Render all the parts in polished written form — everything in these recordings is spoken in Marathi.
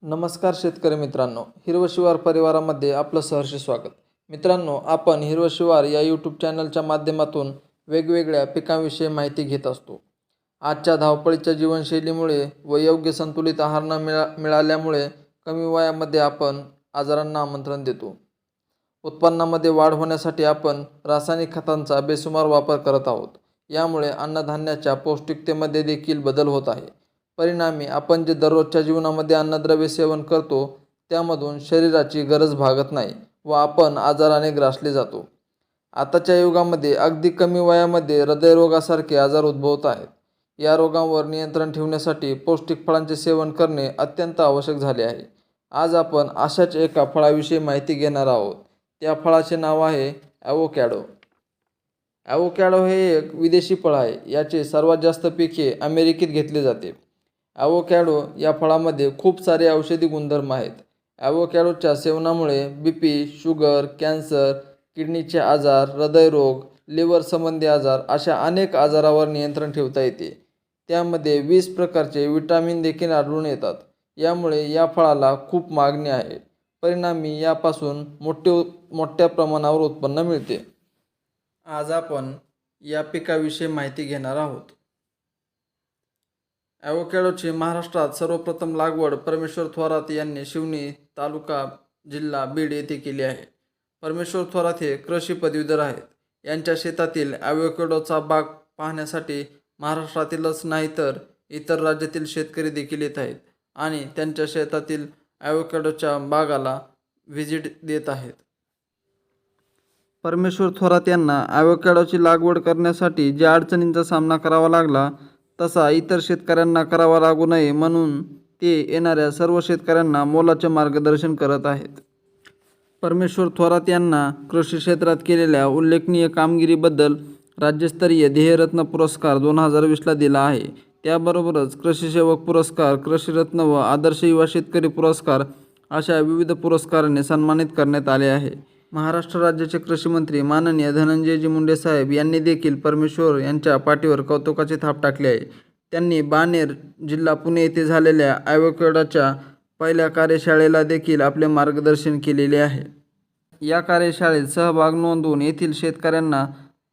नमस्कार शेतकरी मित्रांनो, हिरवं शिवार परिवारामध्ये आपलं सहर्ष स्वागत. मित्रांनो, आपण हिरवं शिवार या यूट्यूब चॅनलच्या माध्यमातून वेगवेगळ्या पिकांविषयी माहिती घेत असतो. आजच्या धावपळीच्या जीवनशैलीमुळे व योग्य संतुलित आहार न मिळाल्यामुळे कमी वयामध्ये आपण आजारांना आमंत्रण देतो. उत्पन्नामध्ये वाढ होण्यासाठी आपण रासायनिक खतांचा बेसुमार वापर करत आहोत. यामुळे अन्नधान्याच्या पौष्टिकतेमध्ये देखील बदल होत आहे. परिणामी आपण जे दररोजच्या जीवनामध्ये अन्नद्रव्य सेवन करतो त्यामधून शरीराची गरज भागत नाही व आपण आजाराने ग्रासले जातो. आताच्या युगामध्ये अगदी कमी वयामध्ये हृदयरोगासारखे आजार उद्भवत आहेत. या रोगांवर नियंत्रण ठेवण्यासाठी पौष्टिक फळांचे सेवन करणे अत्यंत आवश्यक झाले आहे. आज आपण अशाच एका फळाविषयी माहिती घेणार आहोत. त्या फळाचे नाव आहे ॲवोकॅडो. ॲवोकॅडो हे एक विदेशी फळ आहे. याचे सर्वात जास्त पीक हे अमेरिकेत घेतले जाते. ॲवोकॅडो या फळामध्ये खूप सारे औषधी गुणधर्म आहेत. ॲवोकॅडोच्या सेवनामुळे बीपी, शुगर, कॅन्सर, किडनीचे आजार, हृदयरोग, लिव्हर संबंधी आजार अशा अनेक आजारावर नियंत्रण ठेवता येते. त्यामध्ये 20 प्रकारचे विटामिन देखील आढळून येतात. यामुळे या फळाला खूप मागणी आहे. परिणामी यापासून मोठ्या प्रमाणावर उत्पन्न मिळते. आज आपण या पिकाविषयी माहिती घेणार आहोत. ॲवोकॅडोची महाराष्ट्रात सर्वप्रथम लागवड परमेश्वर थोरात यांनी शिवनी, तालुका, जिल्हा बीड येथे केली आहे. परमेश्वर थोरात हे कृषी पदवीधर आहेत. यांच्या शेतातील ॲवोकॅडोचा बाग पाहण्यासाठी महाराष्ट्रातीलच नाही तर इतर राज्यातील शेतकरी देखील येत आहेत आणि त्यांच्या शेतातील ॲवोकॅडोच्या बागाला व्हिजिट देत आहेत. परमेश्वर थोरात यांना ॲवोकॅडोची लागवड करण्यासाठी ज्या अडचणींचा सामना करावा लागला तसा इतर शेतकऱ्यांना करावा लागू नये म्हणून ते येणाऱ्या सर्व शेतकऱ्यांना मोलाचे मार्गदर्शन करत आहेत. परमेश्वर थोरात यांना कृषी क्षेत्रात केलेल्या उल्लेखनीय कामगिरीबद्दल राज्यस्तरीय ध्येयरत्न पुरस्कार 2020ला दिला आहे. त्याबरोबरच कृषी सेवक पुरस्कार, कृषीरत्न व आदर्श युवा शेतकरी पुरस्कार अशा विविध पुरस्काराने सन्मानित करण्यात आले आहे. महाराष्ट्र राज्याचे कृषी मंत्री माननीय धनंजयजी मुंडे साहेब यांनी देखील परमेश्वर यांच्या पाठीवर कौतुकाची थाप टाकली आहे. त्यांनी बाणेर, जिल्हा पुणे येथे झालेल्या ॲवोकॅडोच्या पहिल्या कार्यशाळेला देखील आपले मार्गदर्शन केलेले आहे. या कार्यशाळेत सहभाग नोंदवून येथील शेतकऱ्यांना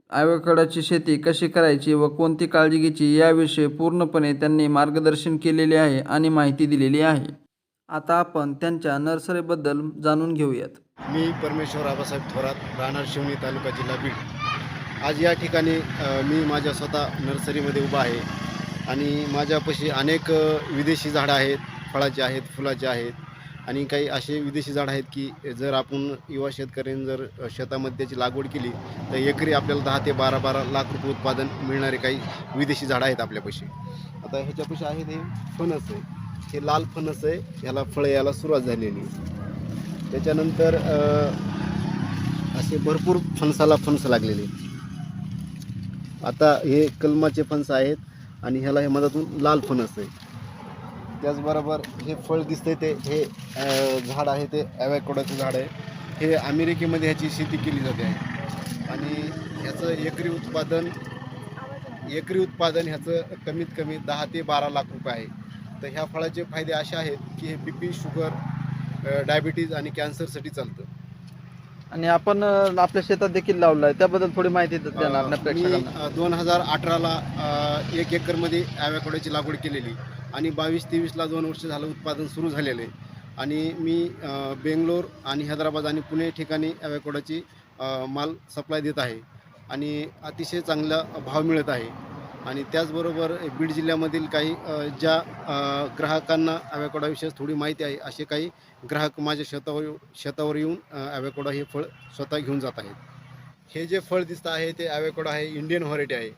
ॲवोकॅडोची शेती कशी करायची व कोणती काळजी घ्यायची याविषयी पूर्णपणे त्यांनी मार्गदर्शन केलेले आहे आणि माहिती दिलेली आहे. आता आपण त्यांच्या नर्सरीबद्दल जाणून घेऊयात. मी परमेश्वर आबासाहेब थोरात, राहणार शिवनी, तालुका, जिल्हा बीड. आज या ठिकाणी मी माझ्या स्वतः नर्सरीमध्ये उभा आहे आणि माझ्यापाशी अनेक विदेशी झाडं आहेत, फळाचे आहेत, फुलाचे आहेत आणि काही असे विदेशी झाडं आहेत की जर आपण युवा शेतकऱ्यांनी जर शेतामध्ये त्याची लागवड केली तर एकरी आपल्याला 10 ते 12 लाख रुपये उत्पादन मिळणारे काही विदेशी झाडं आहेत आपल्यापाशी. आता ह्याच्यापाशी आहेत हे फणस आहे, हे लाल फणस आहे, ह्याला फळं यायला सुरुवात झालेली. त्याच्यानंतर असे भरपूर फणसाला फणस लागलेले. आता हे कलमाचे फणस आहेत आणि ह्याला हे मधातून लाल फणस आहे. त्याचबरोबर हे फळ दिसतंय ते हे झाड आहे ते ॲवोकॅडोचं झाड आहे. हे अमेरिकेमध्ये ह्याची शेती केली जाते आहे आणि ह्याचं एकरी उत्पादन ह्याचं कमीत कमी 10 ते 12 लाख रुपये आहे. तर ह्या फळाचे फायदे असे आहेत की हे बीपी, शुगर, डायबिटीज आणि कॅन्सरसाठी चालतं. आणि आपण आपल्या शेतात देखील लावलं आहे, त्याबद्दल थोडी माहिती द्या ना आपल्या प्रेक्षकांना. 2018ला 1 एकरमध्ये ॲवोकॅडोची लागवड केलेली आणि 22-23ला 2 वर्ष झालं उत्पादन सुरू झालेलं आहे. आणि मी बेंगलोर आणि हैदराबाद आणि पुणे ठिकाणी ॲवोकॅडोची माल सप्लाय देत आहे आणि अतिशय चांगला भाव मिळत आहे. आणि त्याचबरोबर बीड जिल्ह्यामधील काही ज्या ग्राहकांना ॲवोकॅडोविषयी थोडी माहिती आहे असे काही ग्राहक माझ्या शेतावर येऊन ॲवोकॅडो हे फळ स्वतः घेऊन जात आहेत. हे जे फळ दिसतं आहे ते ॲवोकॅडो आहे, इंडियन व्हरायटी आहे.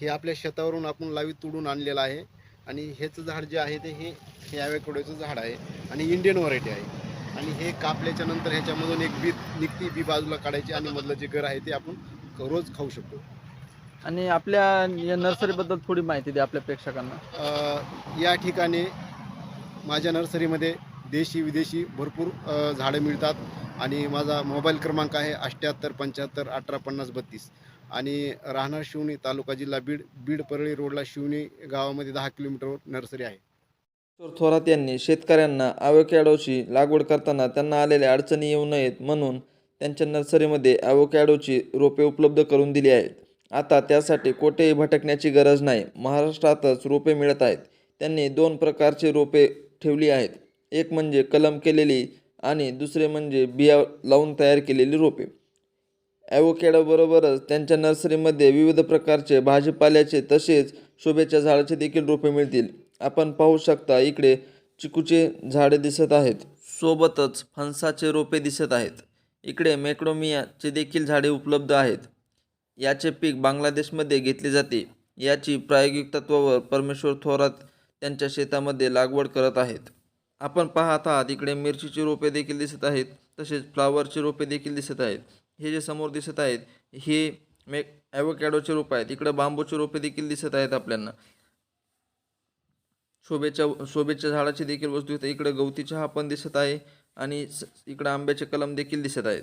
हे आपल्या शेतावरून आपण लावीत तोडून आणलेलं आहे आणि हेचं झाड जे आहे ते हे ॲवोकॅडोचं झाड आहे आणि इंडियन व्हरायटी आहे. आणि हे कापल्याच्या नंतर ह्याच्यामधून एक बी निघती, बी बाजूला काढायची आणि मधलं जे गर आहे ते आपण रोज खाऊ शकतो. आणि आपल्या या नर्सरीबद्दल थोडी माहिती द्या आपल्या प्रेक्षकांना. या ठिकाणी माझ्या नर्सरीमध्ये देशी विदेशी भरपूर झाडं मिळतात आणि माझा मोबाईल क्रमांक आहे 78 75 18 50 32 आणि राहणार शिवनी, तालुका, जिल्हा बीड. बीड परळी रोडला शिवनी गावामध्ये 10 किलोमीटरवर नर्सरी आहे. थोरात यांनी शेतकऱ्यांना ॲव्होकॅडोची लागवड करताना त्यांना आलेल्या अडचणी येऊ नयेत म्हणून त्यांच्या नर्सरीमध्ये ॲव्होकॅडोची रोपे उपलब्ध करून दिली आहेत. आता त्यासाठी कोठेही भटकण्याची गरज नाही. महाराष्ट्रातच रोपे मिळत आहेत. त्यांनी 2 प्रकारचे रोपे ठेवली आहेत. एक म्हणजे कलम केलेली आणि दुसरे म्हणजे बिया लावून तयार केलेली रोपे. ॲव्होकॅडोबरोबरच त्यांच्या नर्सरीमध्ये विविध प्रकारचे भाजीपाल्याचे तसेच शोभेच्या झाडाचे देखील रोपे मिळतील. आपण पाहू शकता इकडे चिकूचे झाडे दिसत आहेत. सोबतच फणसाचे रोपे दिसत आहेत. इकडे मॅक्रोमियाचे देखील झाडे उपलब्ध आहेत. याचे पीक बांगलादेशमध्ये घेतले जाते. याची प्रायोगिक तत्वावर परमेश्वर थोरात त्यांच्या शेतामध्ये लागवड करत आहेत. आपण पाहत आहात इकडे मिरचीची रोपे देखील दिसत आहेत. तसेच फ्लावरची रोपे देखील दिसत आहेत. हे जे समोर दिसत आहेत हे ॲव्होकॅडोचे रोप आहेत. इकडे बांबूचे रोपे देखील दिसत आहेत आपल्याला. शोभेच्या झाडाची देखील वस्तू इथे इकडे गवती चहा पण दिसत आहे आणि इकडे आंब्याचे कलम देखील दिसत आहेत.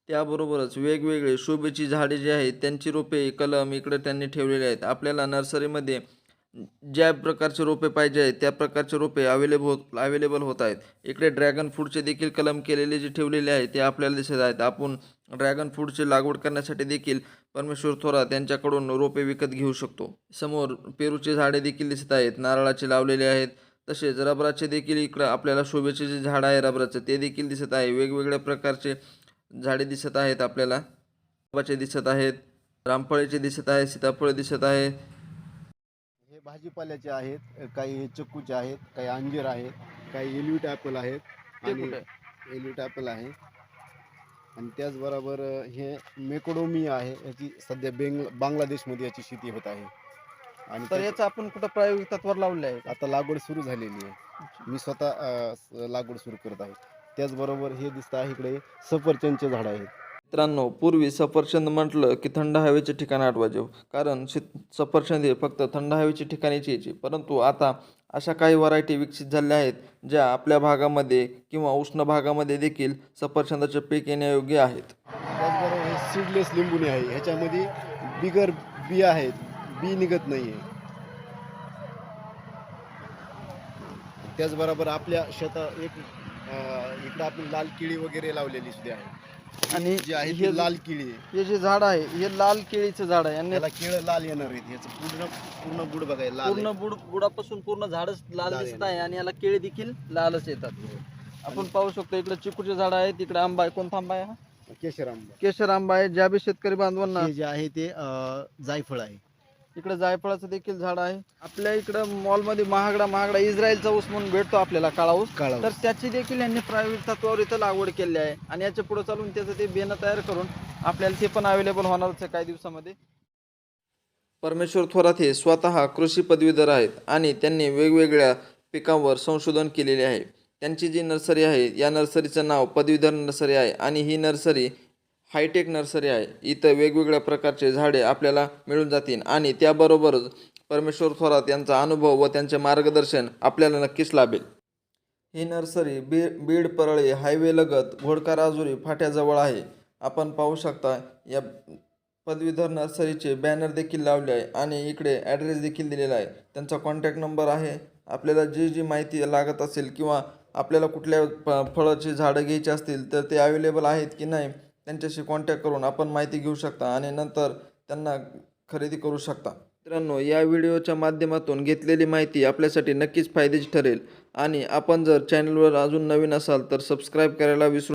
त्याबरोबरच वेगवेगळे शोभेची झाडे जी आहेत त्यांची रोपे कलम इकडे त्यांनी ठेवलेले आहेत. आपल्याला नर्सरीमध्ये ज्या प्रकारचे रोपे पाहिजे आहेत त्या प्रकारचे रोपे अवेलेबल होत आहेत. इकडे ड्रॅगन फ्रूटचे देखील कलम केलेले जे ठेवलेले आहेत ते आपल्याला दिसत आहेत. आपण ड्रॅगन फ्रूटची लागवड करण्यासाठी देखील परमेश्वर थोरात यांच्याकडून रोपे विकत घेऊ शकतो. समोर पेरूचे झाडे देखील दिसत आहेत. नारळाचे लावलेले आहेत. तसेच रबराचे देखील इकडं आपल्याला शोभेचे जे झाड आहे रबराचं ते देखील दिसत आहे. वेगवेगळ्या प्रकारचे झाडे दिसत आहेत आपल्याला. आंब्याचे दिसत आहेत, रामफळाचे दिसत आहे, सीताफळ दिसत आहे. हे भाजीपाल्याचे आहेत, काही चिकूचे आहेत, काही अंजीर आहेत, काही एलिव्हिट ॲपल आहेत आणि एलिव्हिट ॲपल आहे आणि त्याचबरोबर हे मेकोडोमिया आहे. याची सध्या बांगलादेशमध्ये याची शेती होत आहे आणि तर याचं आपण कुठं प्रायोगिक तत्वावर लावले आहे? आता लागवड सुरू झालेली आहे. मी स्वतः लागवड सुरू करत आहे. त्याचबरोबर हे दिसतं आहे इकडे सफरचंदचे झाड आहेत. मित्रांनो, पूर्वी सफरचंद म्हटलं की थंड हवेचे ठिकाण आठवायचे, कारण सफरचंद हे फक्त थंड हवेची ठिकाणीच यायची. परंतु आता अशा काही व्हरायटी विकसित झाल्या आहेत ज्या आपल्या भागामध्ये किंवा उष्ण भागामध्ये देखील सफरचंदाचे पीक येण्यायोग्य आहेत. त्याचबरोबर हे सीडलेस लिंबुणी आहे. ह्याच्यामध्ये बिगर बिया आहेत, बी निघत नाही आहे. त्याचबरोबर आपल्या शेतात एक इकडं आपण लाल केळी वगैरे लावलेली सुद्धा आहे आणि जी आहे हे ती लाल केळी आहे. हे जे झाड आहे हे लाल केळीचं झाड आहे आणि याला केळं लाल येणार आहेत. याचं पूर्ण बुड बघायला लाल आहे. पूर्ण बुडापासून पूर्ण झाडच लाल लाल दिसत आहे आणि याला केळी देखील लालच येतात. आपण पाहू शकतो इकडे चिकूचे झाड आहेत. इकडे आंबा आहे. कोणता आंबा आहे हा? केशर आंबा. केशर आंबा आहे. ज्या बी शेतकरी बांधवांना हे जे आहे ते जायफळ आहे. इकडे जायफळाचं देखील झाड आहे. आपल्या इकडं मॉलमध्ये महागडा इस्रायलचा ऊस म्हणून भेटतो आपल्याला, काळा ऊस. काळा ऊस. तर त्याची देखील यांनी प्रायोगिक तत्वावर इथं लागवड केली आहे आणि याच्या पुढे चालून त्याचं ते बेणं तयार करून आपल्याला ते पण अवेलेबल होणारच आहे काही दिवसामध्ये. परमेश्वर थोरात हे स्वतः कृषी पदवीधर आहेत आणि त्यांनी वेगवेगळ्या पिकांवर संशोधन केलेले आहे. त्यांची जी नर्सरी आहे या नर्सरीचं नाव पदवीधर नर्सरी आहे आणि ही नर्सरी हायटेक नर्सरी आहे. इथं वेगवेगळ्या प्रकारचे झाडे आपल्याला मिळून जातील आणि त्याबरोबरच परमेश्वर थोरात यांचा अनुभव व त्यांचे मार्गदर्शन आपल्याला नक्कीच लाभेल. ही नर्सरी बीड परळी हायवे लगत घोडका राजुरी फाट्याजवळ आहे. आपण पाहू शकता या पदवीधर नर्सरीचे बॅनर देखील लावले आहे आणि इकडे ॲड्रेस देखील दिलेला आहे. त्यांचा कॉन्टॅक्ट नंबर आहे. आपल्याला जी माहिती लागत असेल किंवा आपल्याला कुठल्या फळाची झाडं घ्यायची असतील तर ते अवेलेबल आहेत की नाही त्यांच्याशी कॉन्टॅक्ट करून आपण माहिती घेऊ शकता आणि नंतर त्यांना खरेदी करू शकता. मित्रांनो, या व्हिडिओच्या माध्यमातून घेतलेली माहिती आपल्यासाठी नक्कीच फायद्याची ठरेल आणि आपण जर चॅनलवर अजून नवीन असाल तर सबस्क्राईब करायला विसरू